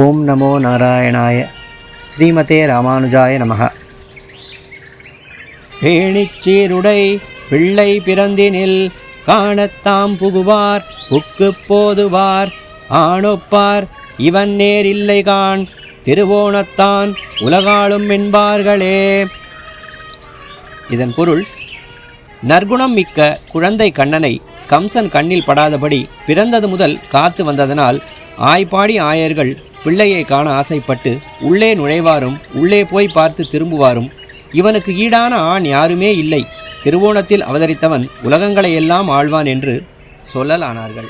ஓம் நமோ நாராயணாய. ஸ்ரீமதே ராமானுஜாய நமஹ. பேணிச்சீருடை பிள்ளை பிறந்தினில் காணத்தாம் புகுவார் புக்கு போதுவார் ஆணொப்பார் இவன் நேர் இல்லை காண் திருவோணத்தான் உலகாளும் என்பார்களே. இதன் பொருள், நற்குணம் மிக்க குழந்தை கண்ணனை கம்சன் கண்ணில் படாதபடி பிறந்தது முதல் காத்து வந்ததனால் ஆய்ப்பாடி ஆயர்கள் பிள்ளையை காண ஆசைப்பட்டு உள்ளே நுழைவாரும் உள்ளே போய் பார்த்து திரும்புவாரும் இவனுக்கு ஈடான ஆண் யாருமே இல்லை, திருவோணத்தில் அவதரித்தவன் உலகங்களை எல்லாம் ஆழ்வான் என்று சொல்லலானார்கள்.